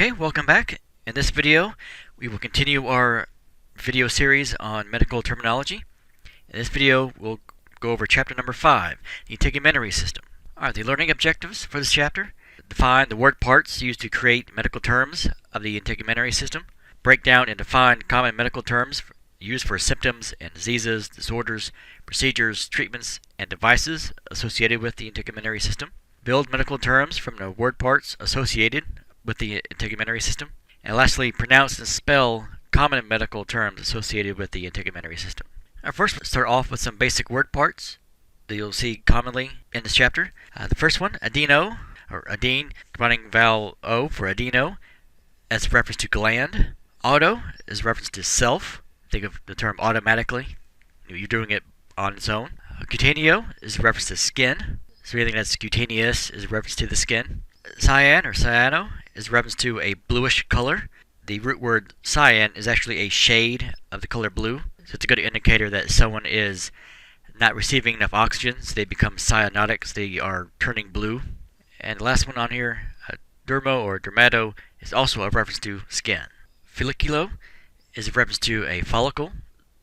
Okay, welcome back. In this video, we will continue our video series on medical terminology. In this video, we'll go over chapter number 5, the Integumentary system. Alright, the learning objectives for this chapter: define the word parts used to create medical terms of the integumentary system, break down and define common medical terms used for symptoms and diseases, disorders, procedures, treatments, and devices associated with the integumentary system, build medical terms from the word parts associated with the integumentary system, and lastly, pronounce and spell common medical terms associated with the integumentary system. First, let's start off with some basic word parts that you'll see commonly in this chapter. The first one, adeno, or adene, combining vowel O for adeno, as a reference to gland. Auto is a reference to self. Think of the term automatically. You're doing it on its own. Cutaneo is a reference to skin. So anything that's cutaneous is a reference to the skin. Cyan or cyano is a reference to a bluish color. The root word cyan is actually a shade of the color blue. So it's a good indicator that someone is not receiving enough oxygen, so they become cyanotic, so they are turning blue. And the last one on here, dermo or dermato, is also a reference to skin. Folliculo is a reference to a follicle,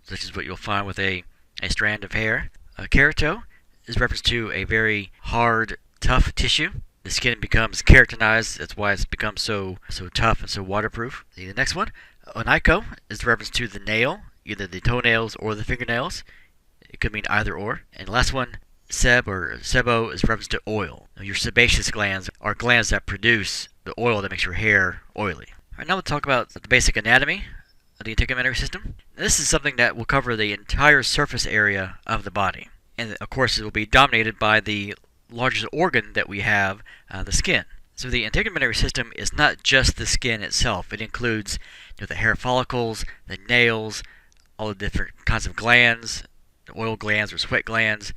such as what you'll find with a strand of hair. Kerato is a reference to a very hard, tough tissue. The skin becomes keratinized, that's why it's become so tough and so waterproof. The next one, onycho, is a reference to the nail, either the toenails or the fingernails. It could mean either or. And the last one, seb or sebo, is a reference to oil. Now, your sebaceous glands are glands that produce the oil that makes your hair oily. Alright, now we'll talk about the basic anatomy of the integumentary system. This is something that will cover the entire surface area of the body. And of course, it will be dominated by the largest organ that we have, the skin. So the integumentary system is not just the skin itself. It includes the hair follicles, the nails, all the different kinds of glands, the oil glands or sweat glands,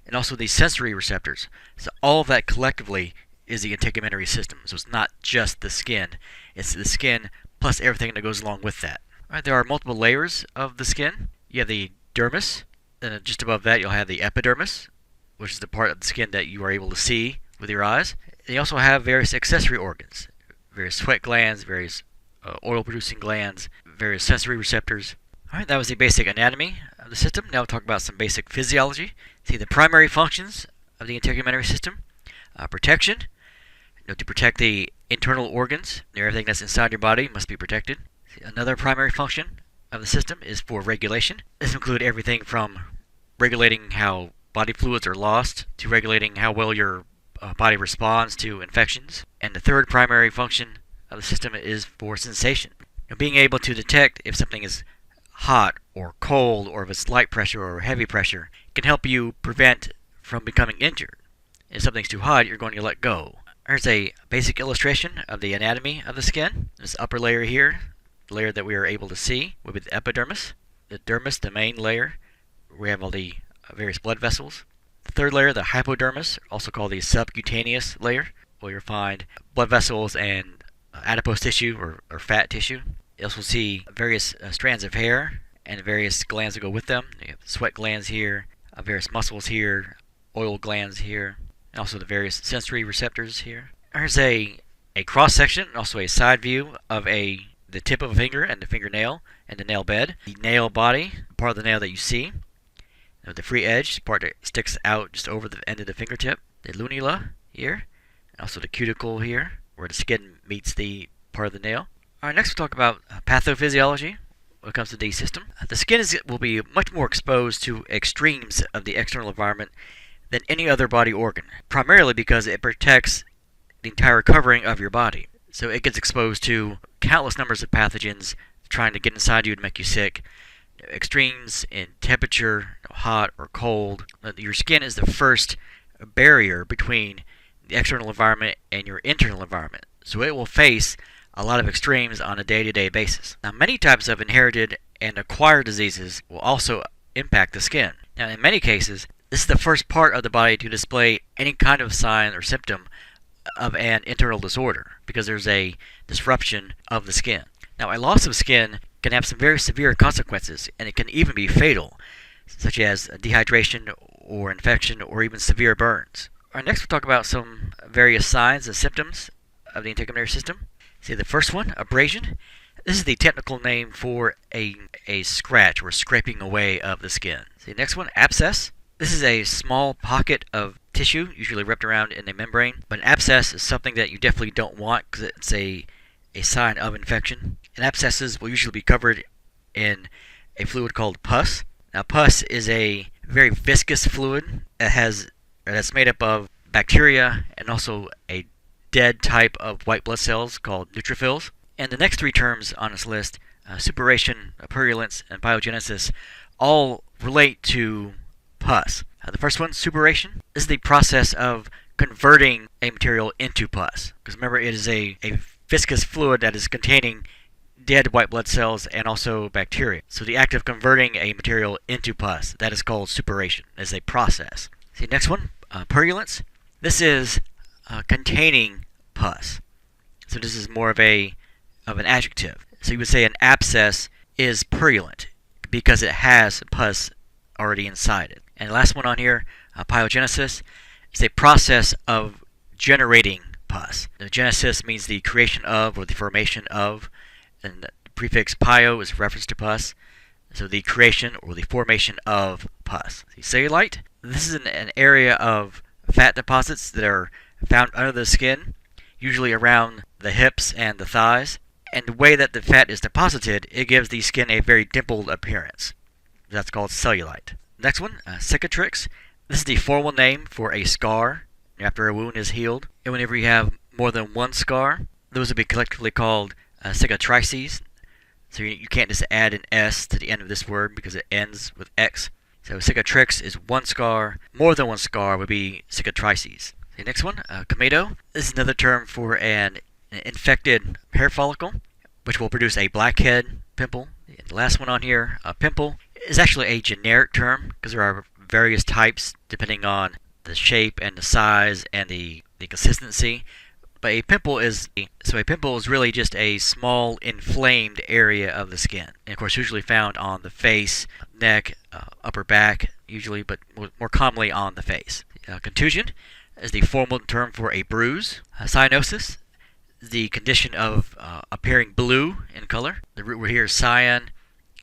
and also the sensory receptors. So all of that collectively is the integumentary system. So it's not just the skin. It's the skin plus everything that goes along with that. Alright, there are multiple layers of the skin. You have the dermis, and just above that you'll have the epidermis, which is the part of the skin that you are able to see with your eyes. And you also have various accessory organs, various sweat glands, various oil-producing glands, various sensory receptors. Alright, that was the basic anatomy of the system. Now we'll talk about some basic physiology. See the primary functions of the integumentary system. Protection, to protect the internal organs. Everything that's inside your body must be protected. See, another primary function of the system is for regulation. This includes everything from regulating how body fluids are lost to regulating how well your body responds to infections. And the third primary function of the system is for sensation. Being able to detect if something is hot or cold, or if it's light pressure or heavy pressure, can help you prevent from becoming injured. If something's too hot, you're going to let go. Here's a basic illustration of the anatomy of the skin. This upper layer here, the layer that we are able to see, would be the epidermis. The dermis, the main layer, we have all the various blood vessels. The third layer, the hypodermis, also called the subcutaneous layer, where you'll find blood vessels and adipose tissue or fat tissue. You also see various strands of hair and various glands that go with them. You have sweat glands here, various muscles here, oil glands here, and also the various sensory receptors here. Here's a cross-section, and also a side view of the tip of a finger and the fingernail and the nail bed. The nail body, part of the nail that you see. The free edge, part that sticks out just over the end of the fingertip. The lunula here, and also the cuticle here, where the skin meets the part of the nail. Alright, next we'll talk about pathophysiology when it comes to the system. The skin will be much more exposed to extremes of the external environment than any other body organ, primarily because it protects the entire covering of your body. So it gets exposed to countless numbers of pathogens trying to get inside you to make you sick. Extremes in temperature, hot or cold. Your skin is the first barrier between the external environment and your internal environment. So it will face a lot of extremes on a day-to-day basis. Now, many types of inherited and acquired diseases will also impact the skin. Now, in many cases, this is the first part of the body to display any kind of sign or symptom of an internal disorder, because there's a disruption of the skin. Now, a loss of skin can have some very severe consequences, and it can even be fatal, such as dehydration or infection or even severe burns. Next we'll talk about some various signs and symptoms of the integumentary system. See the first one, abrasion. This is the technical name for a scratch or scraping away of the skin. See next one, abscess. This is a small pocket of tissue, usually wrapped around in a membrane. But an abscess is something that you definitely don't want because it's a sign of infection. And abscesses will usually be covered in a fluid called pus. Now pus is a very viscous fluid that's made up of bacteria and also a dead type of white blood cells called neutrophils. And the next three terms on this list, suppuration, purulence, and biogenesis, all relate to pus. The first one, suppuration. This is the process of converting a material into pus. Because remember, it is a viscous fluid that is containing dead white blood cells and also bacteria. So the act of converting a material into pus, that is called suppuration. It's a process. See, next one, purulence. This is containing pus. So this is more of an adjective. So you would say an abscess is purulent because it has pus already inside it. And the last one on here, biogenesis, is a process of generating pus. The genesis means the creation of or the formation of, and the prefix pio is reference to pus. So the creation or the formation of pus. See, cellulite. This is an area of fat deposits that are found under the skin, usually around the hips and the thighs. And the way that the fat is deposited, it gives the skin a very dimpled appearance. That's called cellulite. Next one, cicatrix. This is the formal name for a scar after a wound is healed. And whenever you have more than one scar, those will be collectively called cicatrices. So you can't just add an S to the end of this word because it ends with X. So cicatrix is one scar. More than one scar would be cicatrices. The next one, comedo. This is another term for an infected hair follicle, which will produce a blackhead pimple. And the last one on here, a pimple, is actually a generic term because there are various types depending on the shape and the size and the consistency. But a pimple is really just a small inflamed area of the skin. And of course usually found on the face, neck, upper back usually, but more commonly on the face. Contusion is the formal term for a bruise. Cyanosis is the condition of appearing blue in color. The root word here is cyan,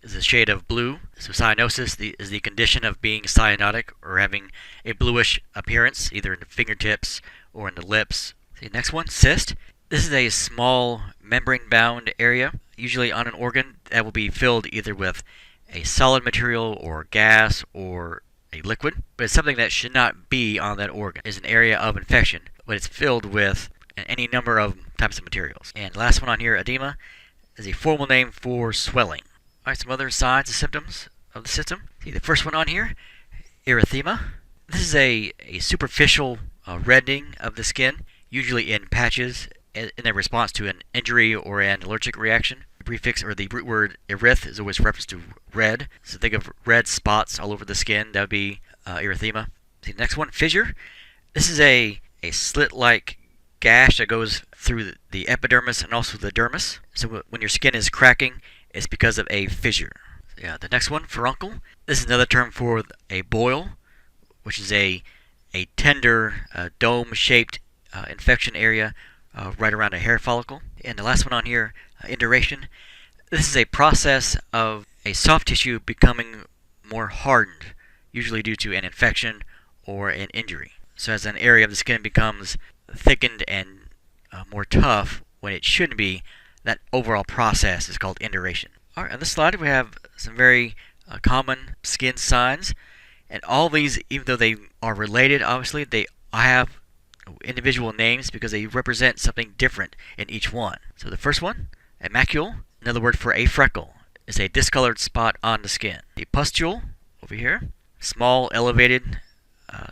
is a shade of blue. So cyanosis is the condition of being cyanotic or having a bluish appearance, either in the fingertips or in the lips. The next one, cyst. This is a small membrane-bound area, usually on an organ that will be filled either with a solid material or gas or a liquid, but it's something that should not be on that organ. It's an area of infection, but it's filled with any number of types of materials. And last one on here, edema, is a formal name for swelling. Alright, some other signs and symptoms of the system. See the first one on here, erythema. This is a superficial reddening of the skin, usually in patches in a response to an injury or an allergic reaction. The prefix or the root word eryth is always reference to red. So think of red spots all over the skin. That would be erythema. The next one, fissure. This is a slit-like gash that goes through the epidermis and also the dermis. So when your skin is cracking, it's because of a fissure. Yeah, the next one, furuncle. This is another term for a boil, which is a tender dome-shaped infection area right around a hair follicle. And the last one on here, induration. This is a process of a soft tissue becoming more hardened, usually due to an infection or an injury. So as an area of the skin becomes thickened and more tough when it shouldn't be, that overall process is called induration. Alright, on this slide we have some very common skin signs. And all these, even though they are related, obviously, they have individual names because they represent something different in each one. So the first one, a macule, another word for a freckle, is a discolored spot on the skin. The pustule, over here, small, elevated,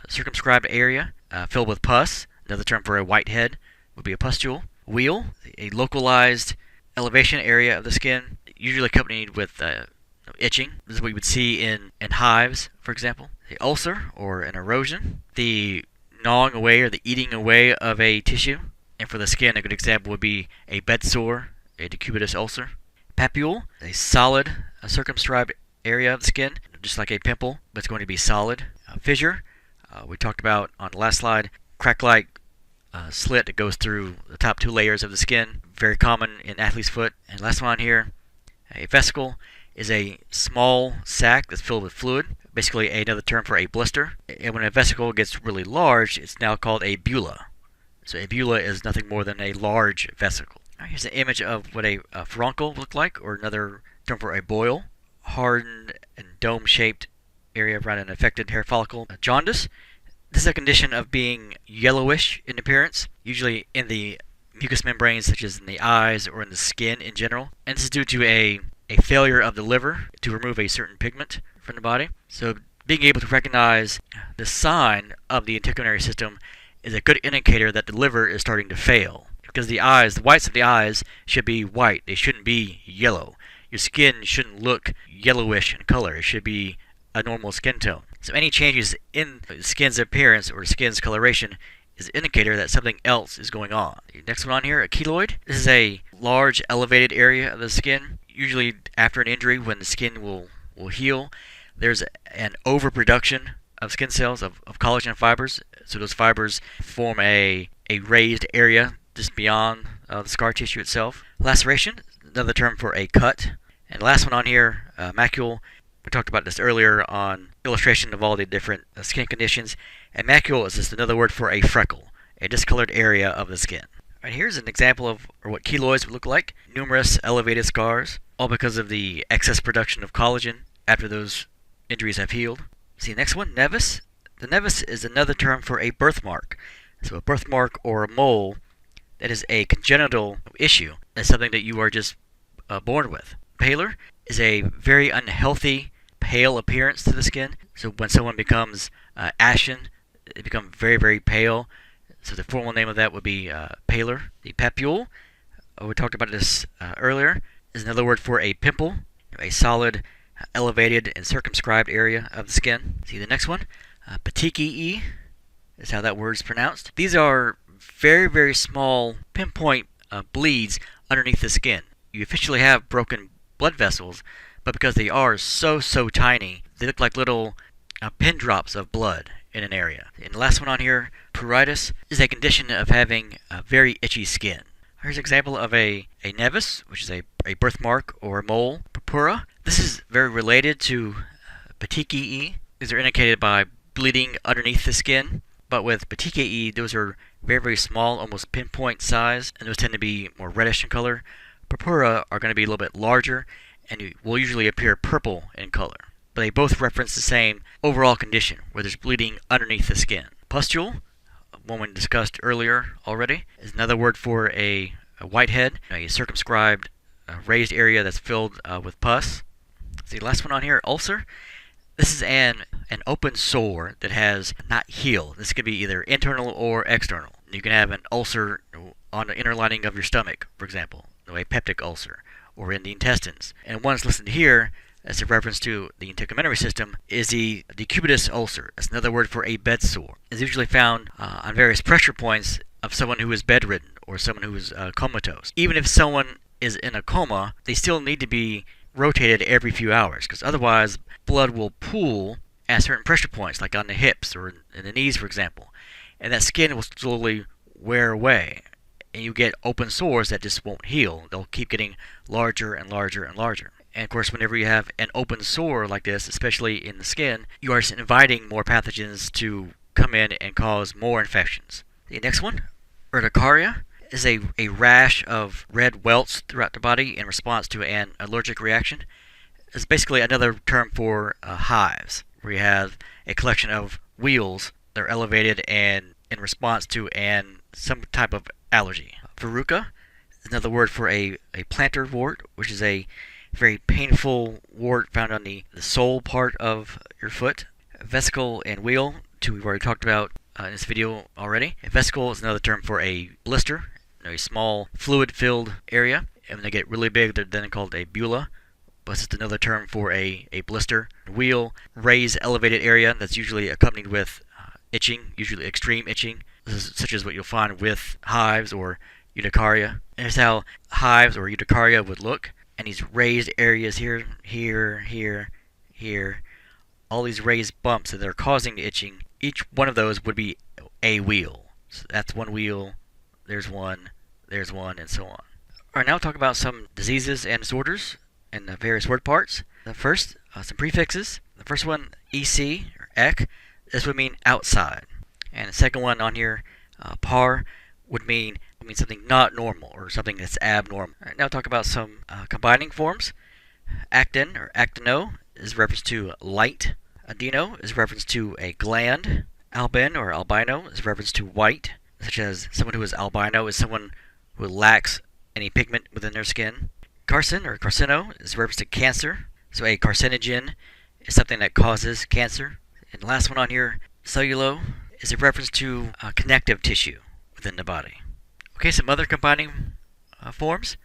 circumscribed area filled with pus, another term for a whitehead would be a pustule. Wheal, a localized elevation area of the skin, usually accompanied with itching. This is what you would see in hives, for example. The ulcer, or an erosion. The gnawing away or the eating away of a tissue. And for the skin, a good example would be a bed sore, a decubitus ulcer. Papule, a solid, circumscribed area of the skin, just like a pimple, but it's going to be solid. Fissure, we talked about on the last slide, crack-like slit that goes through the top two layers of the skin. very common in athlete's foot. And last one on here, a vesicle is a small sac that's filled with fluid, basically another term for a blister. And when a vesicle gets really large, it's now called a bulla. So a bulla is nothing more than a large vesicle. Now here's an image of what a furuncle would look like, or another term for a boil. Hardened and dome-shaped area around an affected hair follicle. Jaundice. This is a condition of being yellowish in appearance, usually in the mucous membranes such as in the eyes or in the skin in general. And this is due to a failure of the liver to remove a certain pigment from the body. So being able to recognize the sign of the integumentary system is a good indicator that the liver is starting to fail. Because the whites of the eyes should be white. They shouldn't be yellow. Your skin shouldn't look yellowish in color. It should be a normal skin tone. So any changes in the skin's appearance or the skin's coloration is an indicator that something else is going on. The next one on here, a keloid. This is a large elevated area of the skin. Usually after an injury, when the skin will heal, there's an overproduction of skin cells, of collagen fibers. So those fibers form a raised area just beyond the scar tissue itself. Laceration, another term for a cut. And the last one on here, macule. We talked about this earlier on illustration of all the different skin conditions. And macule is just another word for a freckle, a discolored area of the skin. Right, here's an example of what keloids would look like. Numerous elevated scars, all because of the excess production of collagen after those injuries have healed. See the next one, nevus. The nevus is another term for a birthmark. So a birthmark or a mole that is a congenital issue. That's something that you are just born with. Pallor is a very unhealthy, pale appearance to the skin. So when someone becomes ashen, they become very, very pale. So the formal name of that would be pallor. The papule, we talked about this earlier, is another word for a pimple, a solid, elevated, and circumscribed area of the skin. See the next one, petechiae is how that word is pronounced. These are very, very small pinpoint bleeds underneath the skin. You officially have broken blood vessels, but because they are so tiny, they look like little pin drops of blood in an area. And the last one on here, pruritus, is a condition of having a very itchy skin. Here's an example of a nevus, which is a birthmark or a mole. Purpura, this is very related to petechiae. These are indicated by bleeding underneath the skin. But with petechiae, those are very, very small, almost pinpoint size, and those tend to be more reddish in color. Purpura are going to be a little bit larger and will usually appear purple in color. But they both reference the same overall condition, where there's bleeding underneath the skin. Pustule, one we discussed earlier already, is another word for a whitehead, a circumscribed raised area that's filled with pus. See the last one on here, ulcer. This is an open sore that has not healed. This could be either internal or external. You can have an ulcer on the inner lining of your stomach, for example, a peptic ulcer, or in the intestines. And one that's listed here as a reference to the integumentary system is the decubitus ulcer. That's another word for a bed sore. It's usually found on various pressure points of someone who is bedridden or someone who is comatose. Even if someone is in a coma, they still need to be rotated every few hours, because otherwise blood will pool at certain pressure points, like on the hips or in the knees, for example. And that skin will slowly wear away, and you get open sores that just won't heal. They'll keep getting larger and larger and larger. And of course, whenever you have an open sore like this, especially in the skin, you are just inviting more pathogens to come in and cause more infections. The next one, urticaria, is a rash of red welts throughout the body in response to an allergic reaction. It's basically another term for hives, where you have a collection of wheals that are elevated and in response to some type of allergy. Verruca is another word for a plantar wart, which is a very painful wart found on the sole part of your foot. Vesicle and wheal, two we've already talked about in this video already. A vesicle is another term for a blister, a small fluid-filled area. And when they get really big, they're then called a bulla. But it's just another term for a blister. Wheal, raised, elevated area that's usually accompanied with itching, usually extreme itching, such as what you'll find with hives or urticaria. And here's how hives or urticaria would look. And these raised areas here, here, all these raised bumps that are causing the itching, each one of those would be a wheal. So that's one wheal, there's one, and so on. Alright, now we'll talk about some diseases and disorders and the various word parts. First, some prefixes. The first one, EC, or ek, this would mean outside. And the second one on here, par, would mean something not normal or something that's abnormal. Alright, now we'll talk about some combining forms. Actin, or actino, is reference to light. Adeno is reference to a gland. Albin, or albino, is reference to white, such as someone who is albino is someone who lacks any pigment within their skin. Carcin, or carcino, is reference to cancer. So a carcinogen is something that causes cancer. And the last one on here, cellulo, is a reference to connective tissue within the body. Okay, some other combining forms.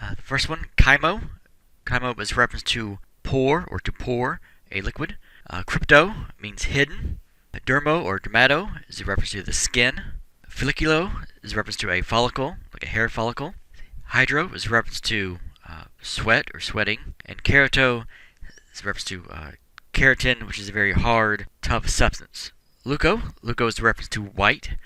The first one, chymo. Chymo is reference to pour, or to pour a liquid. Crypto means hidden. Dermo, or dermato, is a reference to the skin. Folliculo is a reference to a follicle, like a hair follicle. Hydro is a reference to sweat or sweating. And kerato is a reference to keratin, which is a very hard, tough substance. Leuco is a reference to white.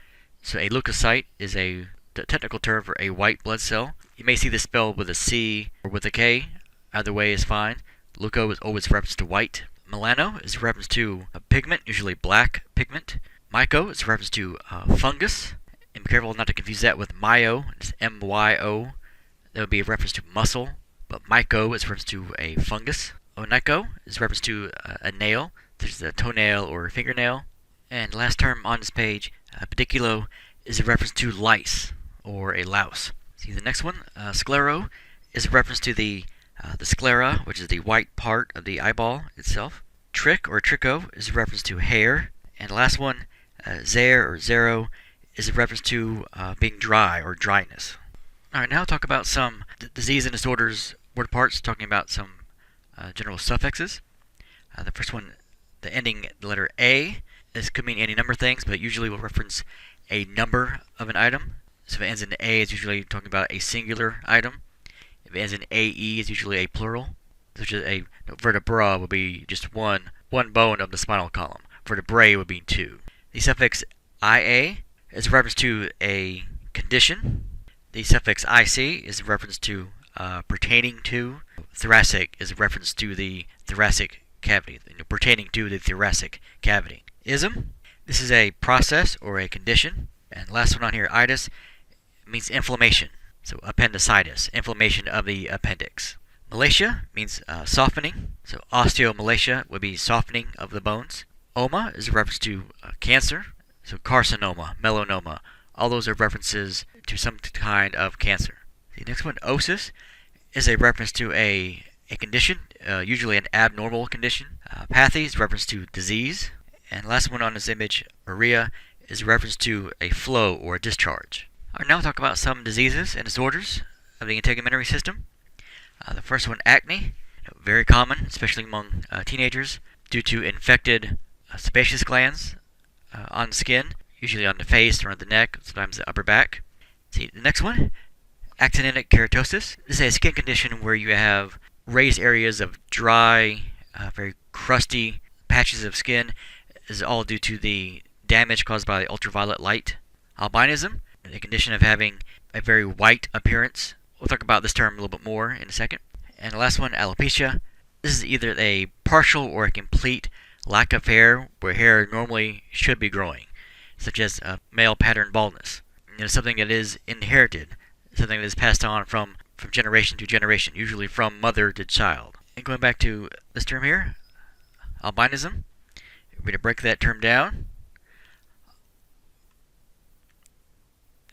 So a leukocyte is the technical term for a white blood cell. You may see this spelled with a C or with a K. Either way is fine. Leuco is always a reference to white. Melano is a reference to a pigment, usually black pigment. Myco is a reference to fungus. And be careful not to confuse that with myo, it's M-Y-O. That would be a reference to muscle, but myco is a reference to a fungus. Onycho is a reference to a nail, such as a toenail or a fingernail. And last term on this page, pediculo, is a reference to lice or a louse. See the next one, sclero, is a reference to the sclera, which is the white part of the eyeball itself. Trick or tricho is a reference to hair. And the last one, zare or zero, is a reference to being dry or dryness. Alright, now I'll talk about some disease and disorders word parts, talking about some general suffixes. The first one, the ending the letter A. This could mean any number of things, but usually will reference a number of an item. So if it ends in A, it's usually talking about a singular item. If it ends in AE, it's usually a plural. Such as a vertebra would be just one bone of the spinal column. Vertebrae would be two. The suffix IA is a reference to a condition. The suffix IC is a reference to pertaining to. Thoracic is a reference to the thoracic cavity, pertaining to the thoracic cavity. Ism, this is a process or a condition. And last one on here, itis, means inflammation. So appendicitis, inflammation of the appendix. Malacia means softening. So osteomalacia would be softening of the bones. Oma is a reference to cancer. So carcinoma, melanoma, all those are references to some kind of cancer. The next one, osis, is a reference to a condition, usually an abnormal condition. Pathy is a reference to disease. And last one on this image, urea, is a reference to a flow or a discharge. Alright, now we'll talk about some diseases and disorders of the integumentary system. The first one, acne, very common, especially among teenagers, due to infected sebaceous glands on the skin, usually on the face or on the neck, sometimes the upper back. See, the next one, actinic keratosis. This is a skin condition where you have raised areas of dry, very crusty patches of skin. This is all due to the damage caused by ultraviolet light. Albinism, a condition of having a very white appearance. We'll talk about this term a little bit more in a second. And the last one, alopecia. This is either a partial or a complete lack of hair where hair normally should be growing, such as male pattern baldness. Something that is inherited, something that is passed on from generation to generation, usually from mother to child. And going back to this term here, albinism, we're going to break that term down.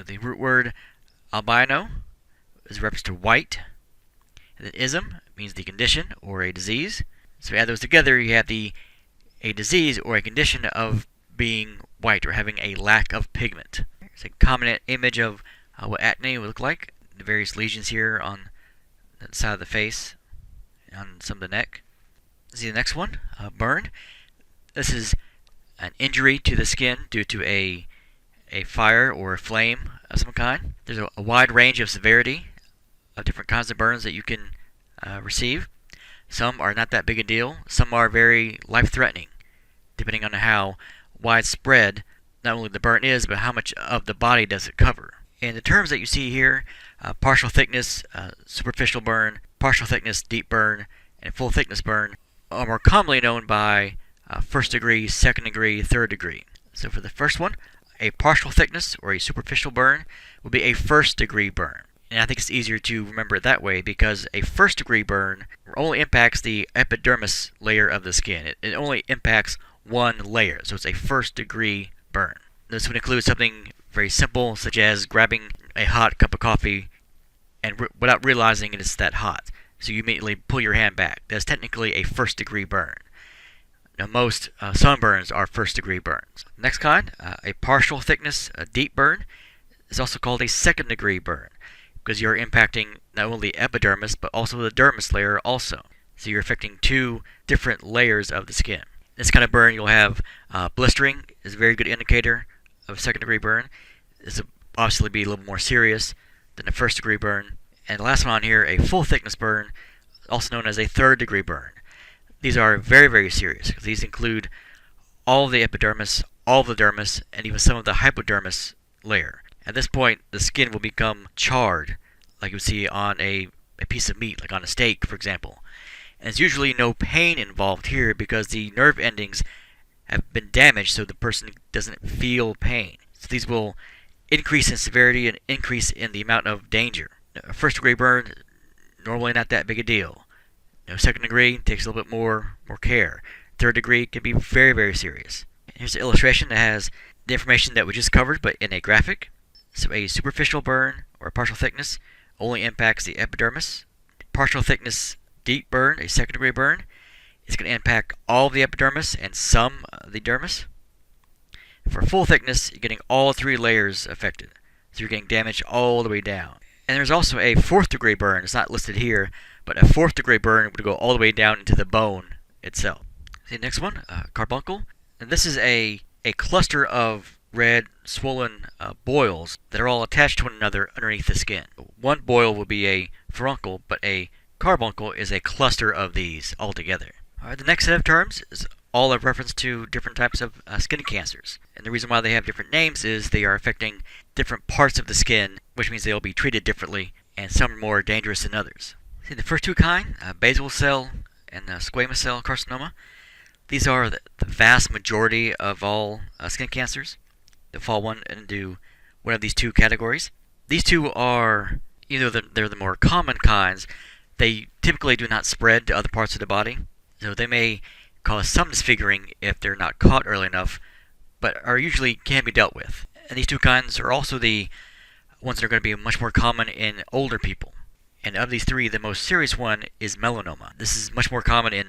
The root word albino is a reference to white. And then ism means the condition or a disease. So we add those together, you have a disease or a condition of being white or having a lack of pigment. It's a common image of what acne would look like. The various lesions here on the side of the face, on some of the neck. See the next one, burn. This is an injury to the skin due to a fire or a flame of some kind. There's a wide range of severity of different kinds of burns that you can receive. Some are not that big a deal. Some are very life-threatening, depending on how widespread not only the burn is, but how much of the body does it cover. And the terms that you see here Partial thickness, superficial burn, partial thickness, deep burn, and full thickness burn are more commonly known by first degree, second degree, third degree. So for the first one, a partial thickness or a superficial burn will be a first degree burn. And I think it's easier to remember it that way because a first degree burn only impacts the epidermis layer of the skin. It only impacts one layer, so it's a first degree burn. This would include something very simple, such as grabbing a hot cup of coffee and without realizing it's that hot. So you immediately pull your hand back. That's technically a first degree burn. Now most sunburns are first degree burns. Next kind, a partial thickness, a deep burn, is also called a second degree burn, because you're impacting not only the epidermis, but also the dermis layer also. So you're affecting two different layers of the skin. This kind of burn, you'll have blistering is a very good indicator of a second degree burn. This will obviously be a little more serious than a first degree burn. And the last one on here, a full thickness burn, also known as a third degree burn. These are very, very serious, because these include all of the epidermis, all of the dermis, and even some of the hypodermis layer. At this point, the skin will become charred, like you would see on a piece of meat, like on a steak, for example. And there's usually no pain involved here because the nerve endings have been damaged so the person doesn't feel pain. So these will increase in severity and increase in the amount of danger. A first degree burn, normally not that big a deal. Second degree takes a little bit more care. Third degree can be very, very serious. Here's an illustration that has the information that we just covered, but in a graphic. So a superficial burn, or partial thickness, only impacts the epidermis. Partial thickness deep burn, a second degree burn, is going to impact all of the epidermis and some of the dermis. For full thickness, you're getting all three layers affected. So you're getting damage all the way down. And there's also a fourth degree burn. It's not listed here, but a fourth degree burn would go all the way down into the bone itself. See, next one, carbuncle. And this is a cluster of red, swollen boils that are all attached to one another underneath the skin. One boil will be a furuncle, but a carbuncle is a cluster of these all together. Alright, the next set of terms is all a reference to different types of skin cancers. And the reason why they have different names is they are affecting different parts of the skin, which means they'll be treated differently, and some are more dangerous than others. See, the first two kind, basal cell and squamous cell carcinoma, these are the vast majority of all skin cancers. They fall into one of these two categories. These two are either they're the more common kinds. They typically do not spread to other parts of the body, so they may cause some disfiguring if they're not caught early enough, but are usually can be dealt with. And these two kinds are also the ones that are going to be much more common in older people. And of these three, the most serious one is melanoma. This is much more common in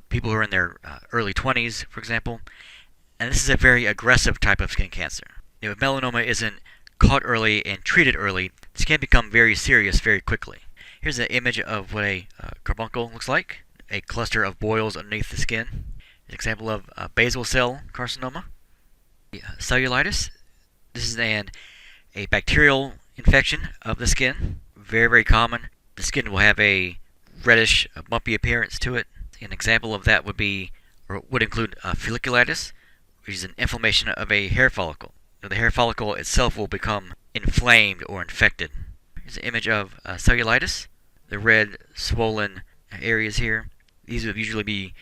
people who are in their early 20s, for example. And this is a very aggressive type of skin cancer. If melanoma isn't caught early and treated early, this can become very serious very quickly. Here's an image of what a carbuncle looks like, a cluster of boils underneath the skin. An example of basal cell carcinoma. Cellulitis. This is a bacterial infection of the skin. Very, very common. The skin will have a reddish, bumpy appearance to it. An example of that would include folliculitis, which is an inflammation of a hair follicle. The hair follicle itself will become inflamed or infected. Here's an image of cellulitis. The red, swollen areas here. These would usually be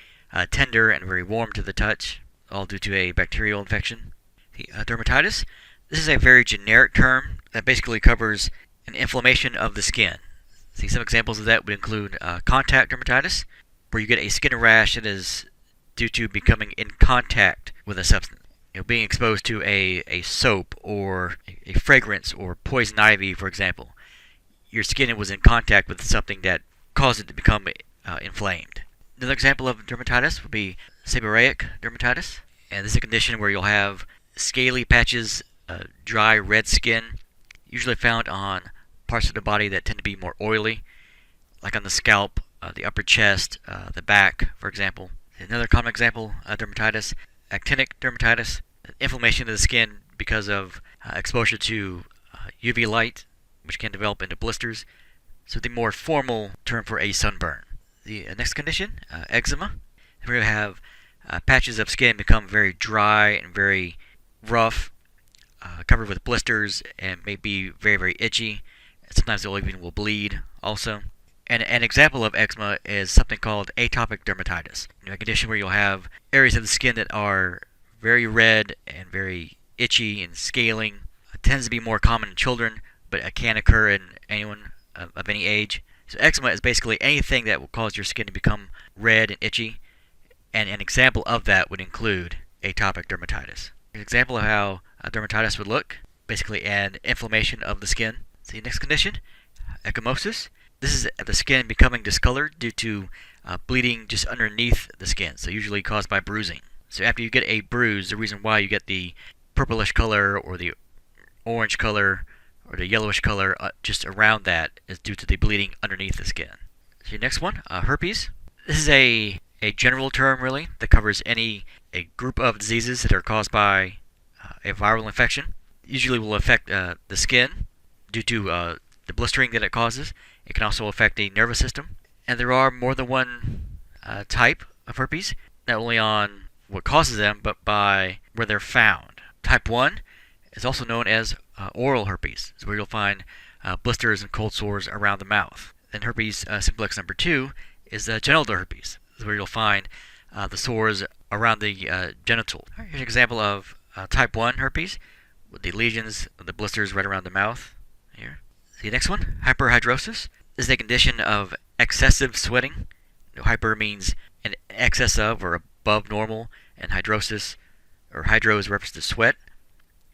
tender and very warm to the touch, all due to a bacterial infection. Dermatitis. This is a very generic term that basically covers an inflammation of the skin. See, some examples of that would include contact dermatitis, where you get a skin rash that is due to becoming in contact with a substance. Being exposed to a soap or a fragrance or poison ivy, for example. Your skin was in contact with something that caused it to become inflamed. Another example of dermatitis would be seborrheic dermatitis. And this is a condition where you'll have scaly patches, dry red skin, usually found on parts of the body that tend to be more oily, like on the scalp, the upper chest, the back, for example. Another common example of dermatitis, actinic dermatitis, inflammation of the skin because of exposure to UV light, which can develop into blisters. So the more formal term for a sunburn. The next condition, eczema. We're going to have patches of skin become very dry and very rough, covered with blisters, and may be very, very itchy. Sometimes the even will bleed also. And an example of eczema is something called atopic dermatitis, a condition where you'll have areas of the skin that are very red and very itchy and scaling. It tends to be more common in children, but it can occur in anyone of any age. So eczema is basically anything that will cause your skin to become red and itchy, and an example of that would include atopic dermatitis. An example of how dermatitis would look, basically an inflammation of the skin. See, next condition, ecchymosis. This is the skin becoming discolored due to bleeding just underneath the skin, so usually caused by bruising. So after you get a bruise, the reason why you get the purplish color or the orange color or the yellowish color just around that is due to the bleeding underneath the skin. So next one, herpes. This is a general term really that covers a group of diseases that are caused by a viral infection. Usually will affect the skin due to the blistering that it causes. It can also affect the nervous system. And there are more than one type of herpes, not only on what causes them, but by where they're found. Type 1 is also known as oral herpes. It's where you'll find blisters and cold sores around the mouth. Then herpes simplex number 2 is genital herpes. It's where you'll find the sores around the genital. Here's an example of type 1 herpes with the lesions, the blisters right around the mouth. Here. The next one, hyperhidrosis. This is a condition of excessive sweating. Hyper means an excess of or above normal, and hidrosis, or hydro is reference to sweat.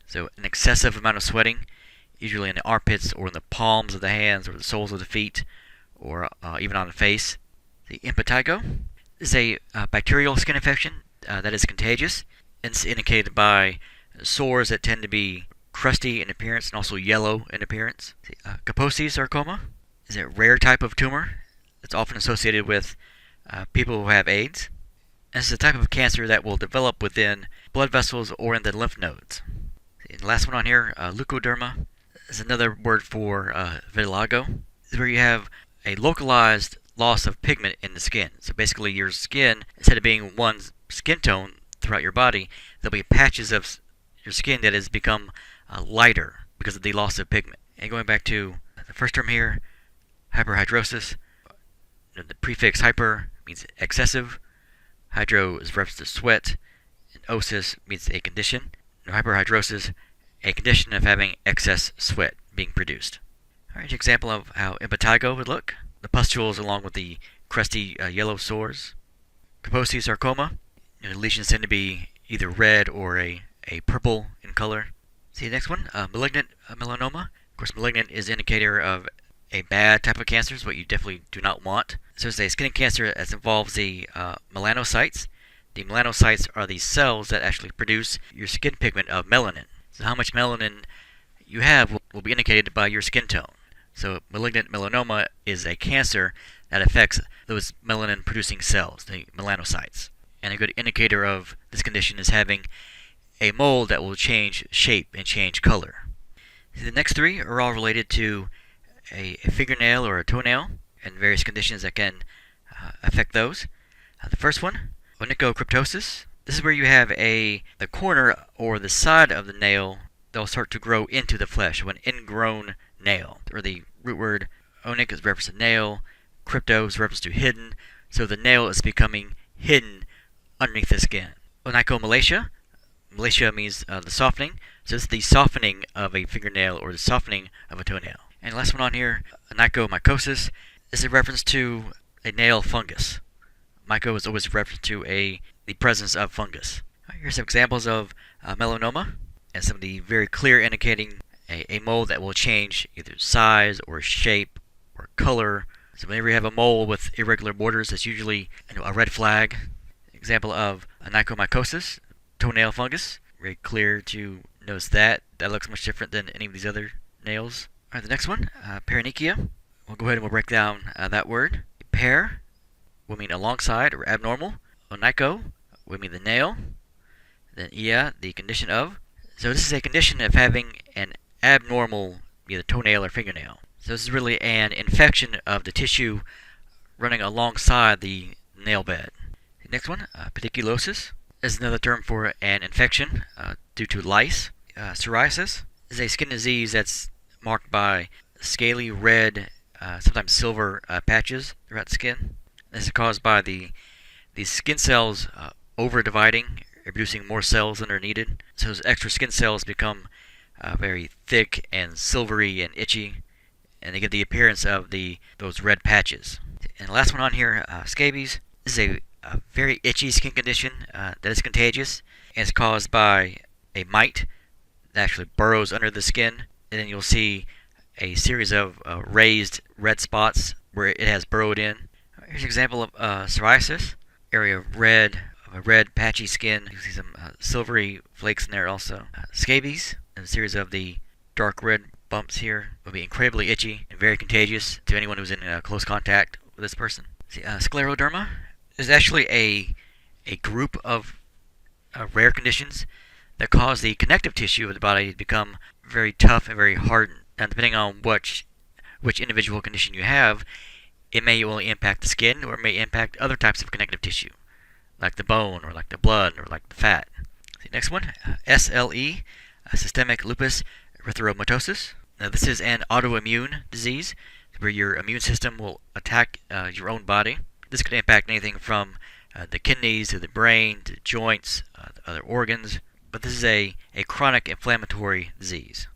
So an excessive amount of sweating, usually in the armpits or in the palms of the hands or the soles of the feet, or even on the face. The impetigo is a bacterial skin infection that is contagious, and it's indicated by sores that tend to be crusty in appearance and also yellow in appearance. Kaposi sarcoma is a rare type of tumor that's often associated with people who have AIDS. And this is a type of cancer that will develop within blood vessels or in the lymph nodes. And the last one on here, leukoderma, is another word for vitiligo. This is where you have a localized loss of pigment in the skin. So basically your skin, instead of being one skin tone throughout your body, there'll be patches of your skin that has become lighter because of the loss of pigment. And going back to the first term here, hyperhidrosis, the prefix hyper means excessive, hydro is reference to sweat, and osis means a condition. Hyperhidrosis, a condition of having excess sweat being produced. Alright, an example of how impetigo would look. The pustules along with the crusty yellow sores. Kaposi sarcoma, the lesions tend to be either red or a purple in color. See the next one, malignant melanoma. Of course, malignant is an indicator of a bad type of cancer, is what you definitely do not want. So it's a skin cancer that involves the melanocytes. The melanocytes are the cells that actually produce your skin pigment of melanin. So how much melanin you have will be indicated by your skin tone. So malignant melanoma is a cancer that affects those melanin producing cells, the melanocytes. And a good indicator of this condition is having a mole that will change shape and change color. The next three are all related to a fingernail or a toenail and various conditions that can affect those. The first one, onychocryptosis. This is where you have the corner or the side of the nail that will start to grow into the flesh, an ingrown nail. Or the root word onyx is reference to nail, crypto is reference to hidden, so the nail is becoming hidden underneath the skin. Onychomalacia. Malacia means the softening, so this is the softening of a fingernail or the softening of a toenail. And last one on here, onychomycosis. This is a reference to a nail fungus. Myco is always a reference to the presence of fungus. Here's some examples of melanoma, and some of the very clear indicating a mole that will change either size or shape or color. So whenever you have a mole with irregular borders, that's usually a red flag. Example of onychomycosis, toenail fungus. Very clear to notice that. That looks much different than any of these other nails. Alright, the next one, paronychia. We'll go ahead and we'll break down that word. Par will mean alongside or abnormal. Onycho will mean the nail. Then ia, the condition of. So this is a condition of having an abnormal either toenail or fingernail. So this is really an infection of the tissue running alongside the nail bed. The next one, pediculosis, is another term for an infection due to lice. Psoriasis is a skin disease that's marked by scaly red, sometimes silver patches throughout the skin. This is caused by these skin cells over dividing, producing more cells than are needed. So those extra skin cells become very thick and silvery and itchy, and they give the appearance of those red patches. And the last one on here, scabies. This is a very itchy skin condition that is contagious, and it's caused by a mite that actually burrows under the skin, and then you'll see a series of raised red spots where it has burrowed in. Here's an example of psoriasis, area of red patchy skin. You see some silvery flakes in there also. Scabies, and a series of the dark red bumps here, will be incredibly itchy and very contagious to anyone who's in close contact with this person. See, scleroderma is actually a group of rare conditions that cause the connective tissue of the body to become very tough and very hardened. And depending on which individual condition you have, it may only impact the skin or it may impact other types of connective tissue, like the bone or like the blood or like the fat. See, next one, SLE, systemic lupus erythematosus. Now, this is an autoimmune disease where your immune system will attack your own body. This could impact anything from the kidneys to the brain to joints, other organs. But this is a chronic inflammatory disease.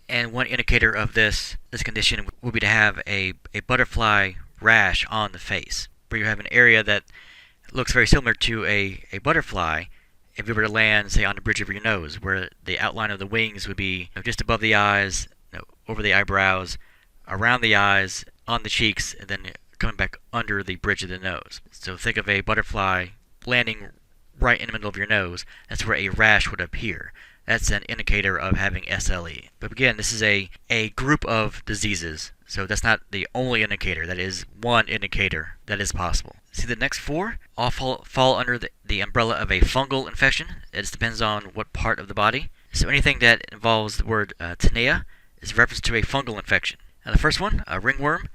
And one indicator of this condition would be to have a butterfly rash on the face, where you have an area that looks very similar to a butterfly if you were to land, say, on the bridge of your nose, where the outline of the wings would be just above the eyes, over the eyebrows, around the eyes, on the cheeks, and then coming back under the bridge of the nose. So think of a butterfly landing right in the middle of your nose. That's where a rash would appear. That's an indicator of having SLE. But again, this is a group of diseases, so that's not the only indicator. That is one indicator that is possible. See, the next four all fall under the umbrella of a fungal infection. It just depends on what part of the body. So anything that involves the word tinea is a reference to a fungal infection. Now the first one, ringworm,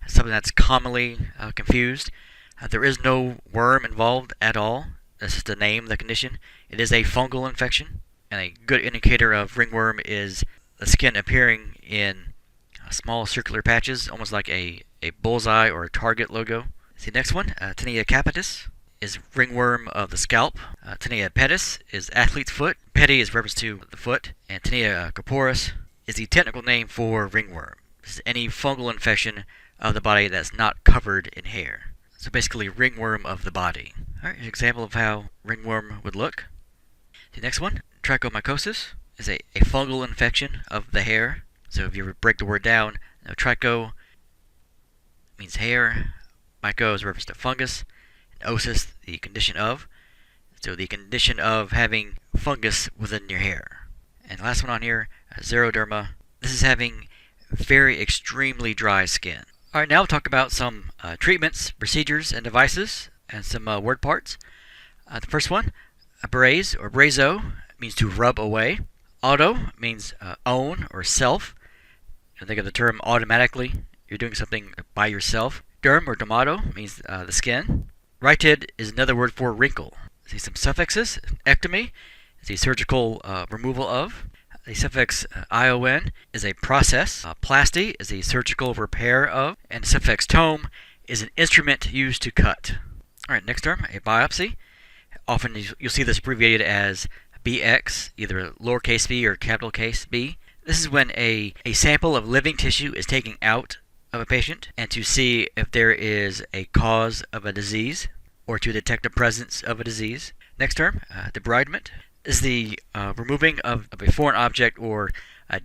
something that's commonly confused. There is no worm involved at all. That's just the name of the condition. It is a fungal infection, and a good indicator of ringworm is the skin appearing in small circular patches, almost like a bullseye or a target logo. See, next one, tinea capitis, is ringworm of the scalp. Tinea pedis is athlete's foot. Pedi is reference to the foot, and tinea corporis is the technical name for ringworm. This is any fungal infection of the body that's not covered in hair. So basically, ringworm of the body. Alright, here's an example of how ringworm would look. The next one, trichomycosis, is a fungal infection of the hair. So if you break the word down, tricho means hair, myco is a reference to fungus, and osis, the condition of. So the condition of having fungus within your hair. And the last one on here, xeroderma. This is having very extremely dry skin. Alright, now we'll talk about some treatments, procedures, and devices, and some word parts. The first one, abrase or brazo, means to rub away. Auto means own or self. And think of the term automatically. You're doing something by yourself. Derm or dermato means the skin. Righted is another word for wrinkle. See some suffixes. Ectomy is the surgical removal of. The suffix ion is a process. Plasty is the surgical repair of. And the suffix tome is an instrument used to cut. Alright, next term, a biopsy. Often you'll see this abbreviated as BX, either lowercase b or capital case B. This is when a sample of living tissue is taken out of a patient and to see if there is a cause of a disease or to detect the presence of a disease. Next term, debridement, is the removing of a foreign object or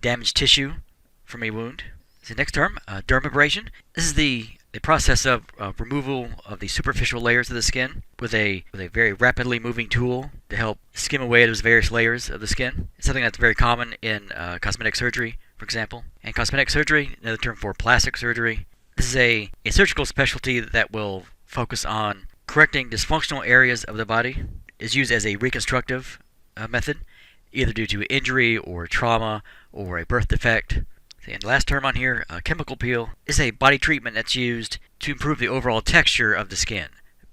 damaged tissue from a wound. The next term, dermabrasion. This is the process of removal of the superficial layers of the skin with a very rapidly moving tool to help skim away those various layers of the skin. It's something that's very common in cosmetic surgery, for example. And cosmetic surgery, another term for plastic surgery. This is a surgical specialty that will focus on correcting dysfunctional areas of the body. It's used as a reconstructive method, either due to injury or trauma or a birth defect. And the last term on here, chemical peel, is a body treatment that's used to improve the overall texture of the skin.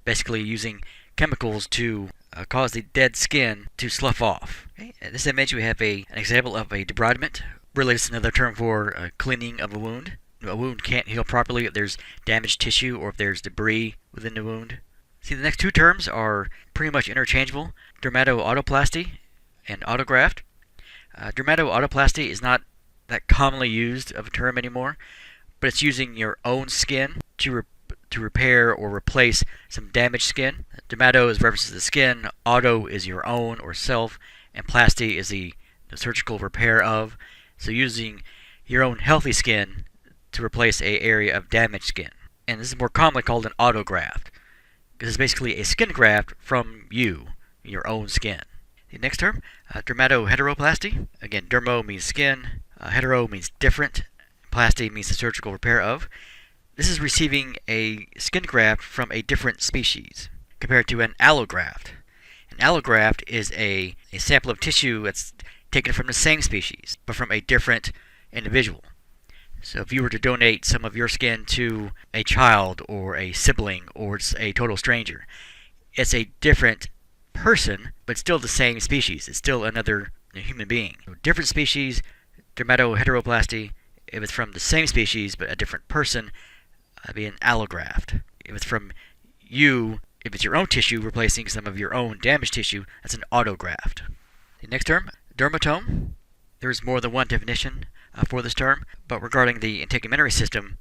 Basically using chemicals to cause the dead skin to slough off. Okay? In this image we have an example of a debridement Really, it's another term for cleaning of a wound. A wound can't heal properly if there's damaged tissue or if there's debris within the wound. See, the next two terms are pretty much interchangeable: dermatoautoplasty and autograft. Dermatoautoplasty is not that commonly used of a term anymore, but it's using your own skin to repair or replace some damaged skin. Dermato is reference to the skin, auto is your own or self, and plasty is the surgical repair of. So using your own healthy skin to replace an area of damaged skin. And this is more commonly called an autograft, because it's basically a skin graft from you, your own skin. The next term, dermatoheteroplasty. Again, dermo means skin, hetero means different, plasty means the surgical repair of. This is receiving a skin graft from a different species, compared to an allograft. An allograft is a sample of tissue that's taken from the same species, but from a different individual. So if you were to donate some of your skin to a child or a sibling or a total stranger, it's a different person, but still the same species. It's still another human being. So different species, dermatoheteroplasty. If it's from the same species but a different person, that'd be an allograft. If it's from you, if it's your own tissue replacing some of your own damaged tissue, that's an autograft. The next term, dermatome. There's more than one definition for this term, but regarding the integumentary system,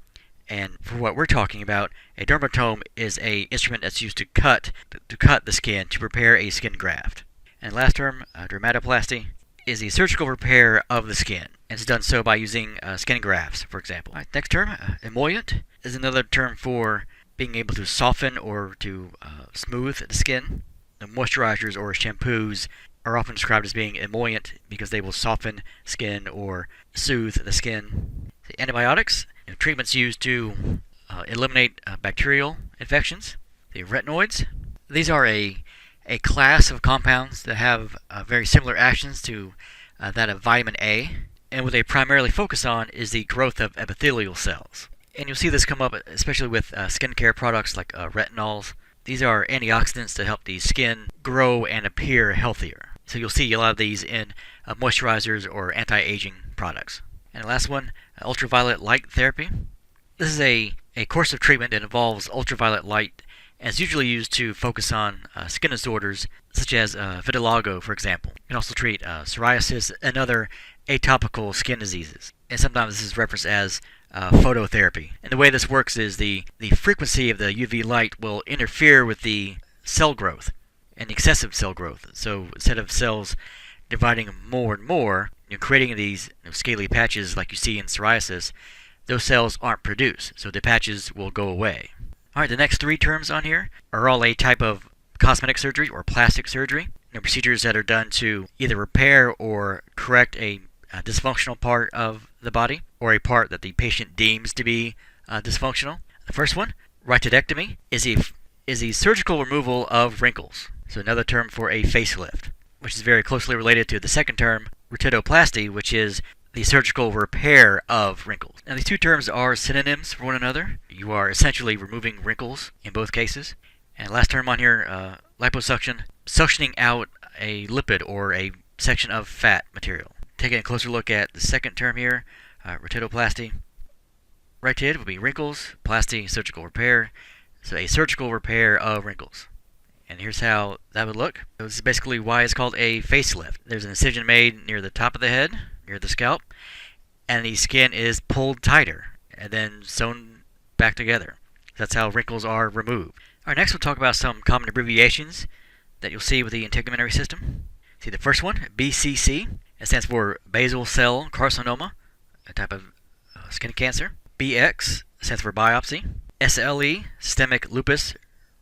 and for what we're talking about, a dermatome is an instrument that's used to cut the skin to prepare a skin graft. And last term, dermatoplasty, is the surgical repair of the skin, and it's done so by using skin grafts, for example. All right, next term, emollient, is another term for being able to soften or to smooth the skin. The moisturizers or shampoos are often described as being emollient because they will soften skin or soothe the skin. The antibiotics, treatments used to eliminate bacterial infections. The retinoids, these are a class of compounds that have very similar actions to that of vitamin A, and what they primarily focus on is the growth of epithelial cells. And you'll see this come up especially with skincare products like retinols. These are antioxidants that help the skin grow and appear healthier. So you'll see a lot of these in moisturizers or anti-aging products. And the last one, ultraviolet light therapy. This is a course of treatment that involves ultraviolet light, and it's usually used to focus on skin disorders such as vitiligo, for example. It can also treat psoriasis and other atopical skin diseases. And sometimes this is referenced as phototherapy. And the way this works is the frequency of the UV light will interfere with the cell growth and excessive cell growth. So instead of cells dividing more and more, creating these scaly patches like you see in psoriasis, those cells aren't produced, so the patches will go away. Alright, the next three terms on here are all a type of cosmetic surgery or plastic surgery. Procedures that are done to either repair or correct a dysfunctional part of the body, or a part that the patient deems to be dysfunctional. The first one, rhytidectomy, is the surgical removal of wrinkles. So another term for a facelift, which is very closely related to the second term, rhytidoplasty, which is the surgical repair of wrinkles. Now these two terms are synonyms for one another. You are essentially removing wrinkles in both cases. And last term on here, liposuction, suctioning out a lipid or a section of fat material. Taking a closer look at the second term here, rhytidoplasty. Rhytid would be wrinkles, plasty, surgical repair. So a surgical repair of wrinkles. And here's how that would look. So this is basically why it's called a facelift. There's an incision made near the top of the head, near the scalp, and the skin is pulled tighter and then sewn back together. That's how wrinkles are removed. Alright, next we'll talk about some common abbreviations that you'll see with the integumentary system. See the first one, BCC. It stands for basal cell carcinoma, a type of skin cancer. BX stands for biopsy. SLE, systemic lupus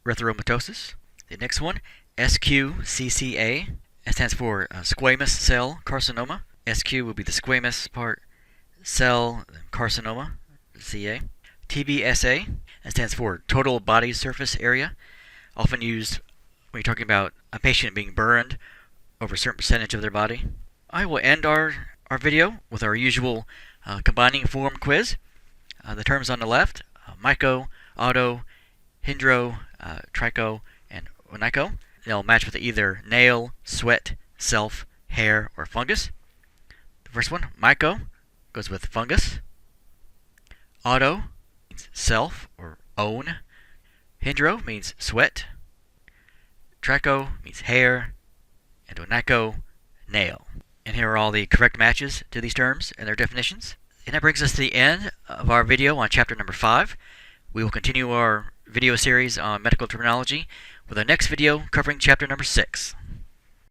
erythematosus. The next one, SQCCA. It stands for squamous cell carcinoma. SQ would be the squamous part, cell carcinoma, CA. TBSA, that stands for total body surface area, often used when you're talking about a patient being burned over a certain percentage of their body. I will end our video with our usual combining form quiz. The terms on the left, myco, auto, hydro, tricho, and onycho. They'll match with either nail, sweat, self, hair, or fungus. The first one, myco, goes with fungus. Auto means self or own. Hydro means sweat. Tracho means hair. And onaco, nail. And here are all the correct matches to these terms and their definitions. And that brings us to the end of our video on chapter number 5. We will continue our video series on medical terminology with our next video covering chapter number 6.